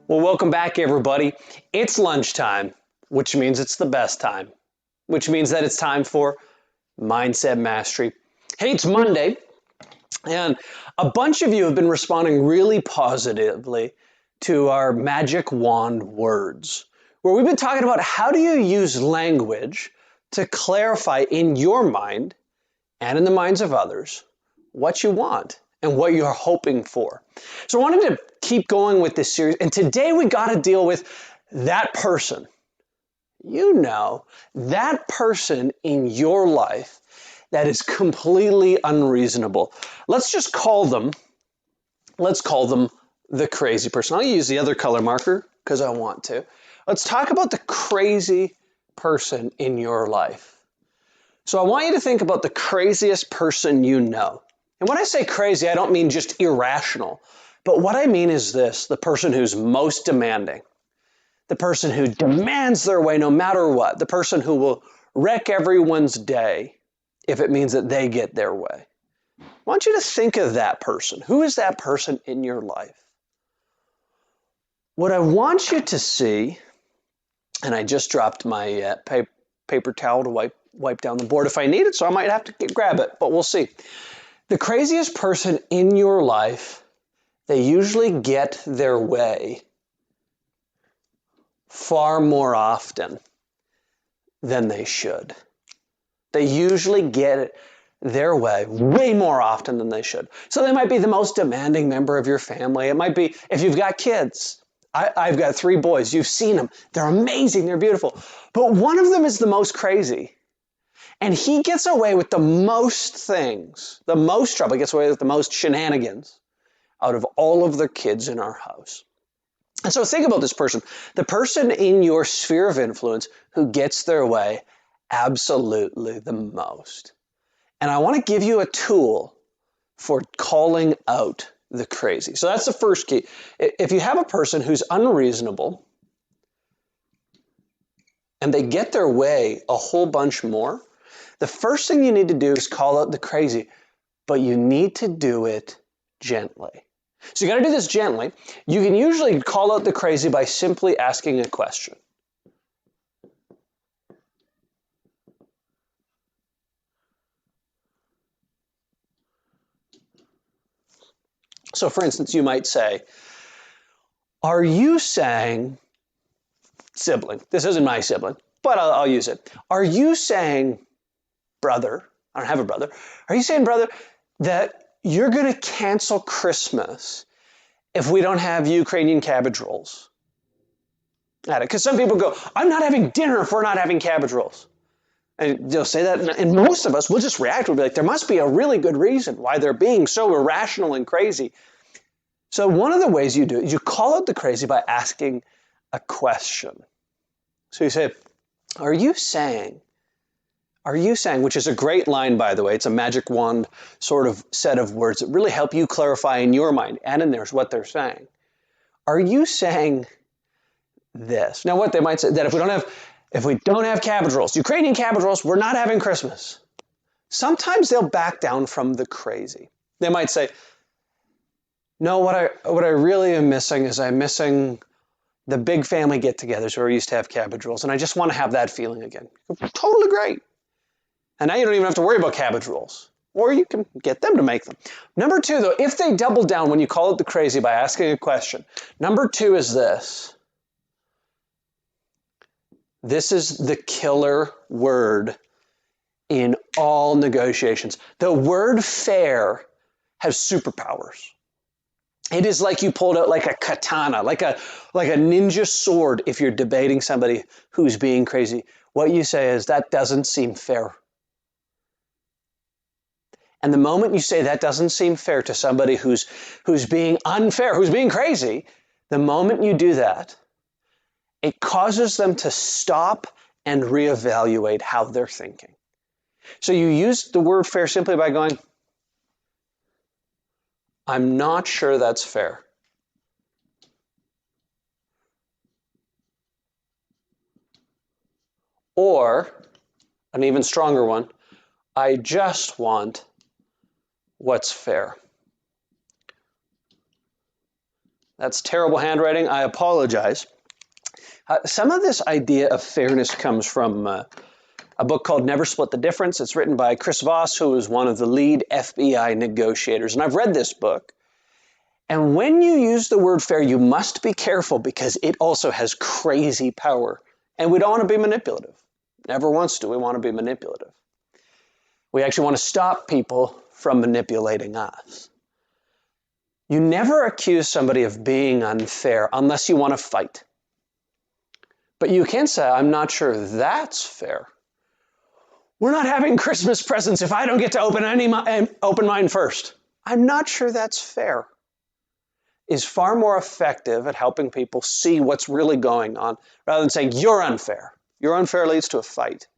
Well, welcome back, everybody. It's lunchtime, which means it's the best time, which means that it's time for Mindset Mastery. Hey, it's Monday, and a bunch of you have been responding really positively to our magic wand words, where we've been talking about how do you use language to clarify in your mind and in the minds of others what you want and what you're hoping for. So I wanted to keep going with this series, and today we got to deal with that person. You know, that person in your life that is completely unreasonable. Let's call them the crazy person. I'll use the other color marker because I want to. Let's talk about the crazy person in your life. So I want you to think about the craziest person you know. And when I say crazy, I don't mean just irrational, but what I mean is this: the person who's most demanding, the person who demands their way no matter what, the person who will wreck everyone's day if it means that they get their way. I want you to think of that person. Who is that person in your life? What I want you to see, and I just dropped my paper towel to wipe down the board if I need it, so I might have to grab it, but we'll see. The craziest person in your life, they usually get their way far more often than they should. They usually get their way way more often than they should. So they might be the most demanding member of your family. It might be if you've got kids. I've got 3 boys. You've seen them. They're amazing. They're beautiful. But one of them is the most crazy. And he gets away with the most things, the most trouble, gets away with the most shenanigans out of all of the kids in our house. And so think about this person, the person in your sphere of influence who gets their way absolutely the most. And I want to give you a tool for calling out the crazy. So that's the first key. If you have a person who's unreasonable and they get their way a whole bunch more, the first thing you need to do is call out the crazy, but you need to do it gently. So you got to do this gently. You can usually call out the crazy by simply asking a question. So for instance, you might say, are you saying, sibling, this isn't my sibling, but I'll use it. Are you saying, brother, I don't have a brother, are you saying, brother, that you're going to cancel Christmas if we don't have Ukrainian cabbage rolls at it? Because some people go, I'm not having dinner if we're not having cabbage rolls. And they'll say that, and most of us will just react. We'll be like, there must be a really good reason why they're being so irrational and crazy. So one of the ways you do it is you call out the crazy by asking a question. So you say, are you saying, which is a great line, by the way, it's a magic wand sort of set of words that really help you clarify in your mind and in theirs what they're saying. Are you saying this? Now what they might say, that if we don't have cabbage rolls, Ukrainian cabbage rolls, we're not having Christmas. Sometimes they'll back down from the crazy. They might say, no, what I really am missing is I'm missing the big family get-togethers where we used to have cabbage rolls, and I just want to have that feeling again. Totally great. And now you don't even have to worry about cabbage rolls, or you can get them to make them. Number 2, though, if they double down when you call it the crazy by asking a question, number 2 is this. This is the killer word in all negotiations. The word fair has superpowers. It is like you pulled out like a katana, like a ninja sword if you're debating somebody who's being crazy. What you say is, that doesn't seem fair. And the moment you say that doesn't seem fair to somebody who's being unfair, who's being crazy, the moment you do that, it causes them to stop and reevaluate how they're thinking. So you use the word fair simply by going, I'm not sure that's fair. Or, an even stronger one, I just want what's fair. That's terrible handwriting. I apologize. Some of this idea of fairness comes from a book called Never Split the Difference. It's written by Chris Voss, who is one of the lead FBI negotiators. And I've read this book. And when you use the word fair, you must be careful because it also has crazy power. And we don't want to be manipulative. Never once do we want to be manipulative. We actually want to stop people from manipulating us. You never accuse somebody of being unfair unless you want to fight. But you can say, I'm not sure that's fair. We're not having Christmas presents if I don't get to open mine first. I'm not sure that's fair. Is far more effective at helping people see what's really going on rather than saying, you're unfair. You're unfair leads to a fight.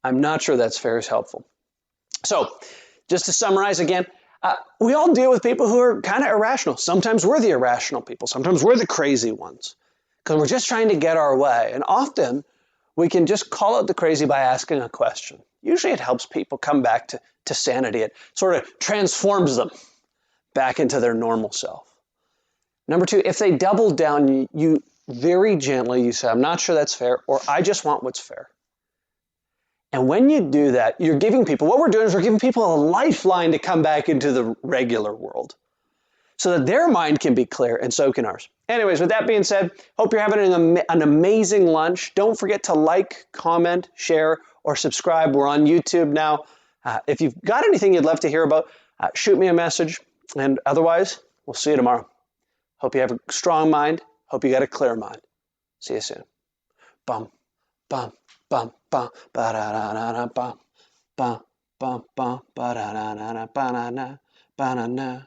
I'm not sure that's fair is helpful. So, just to summarize again, we all deal with people who are kind of irrational. Sometimes we're the irrational people. Sometimes we're the crazy ones because we're just trying to get our way. And often we can just call out the crazy by asking a question. Usually it helps people come back to sanity. It sort of transforms them back into their normal self. Number two, if they double down, you very gently, you say, I'm not sure that's fair, or I just want what's fair. And when you do that, you're giving people, what we're doing is we're giving people a lifeline to come back into the regular world so that their mind can be clear and so can ours. Anyways, with that being said, hope you're having an amazing lunch. Don't forget to like, comment, share, or subscribe. We're on YouTube now. If you've got anything you'd love to hear about, shoot me a message. And otherwise, we'll see you tomorrow. Hope you have a strong mind. Hope you got a clear mind. See you soon. Bum, bum, bum, bum, ba da da da da bum, bum, bum, bum, ba da da da da ba na na, ba na na.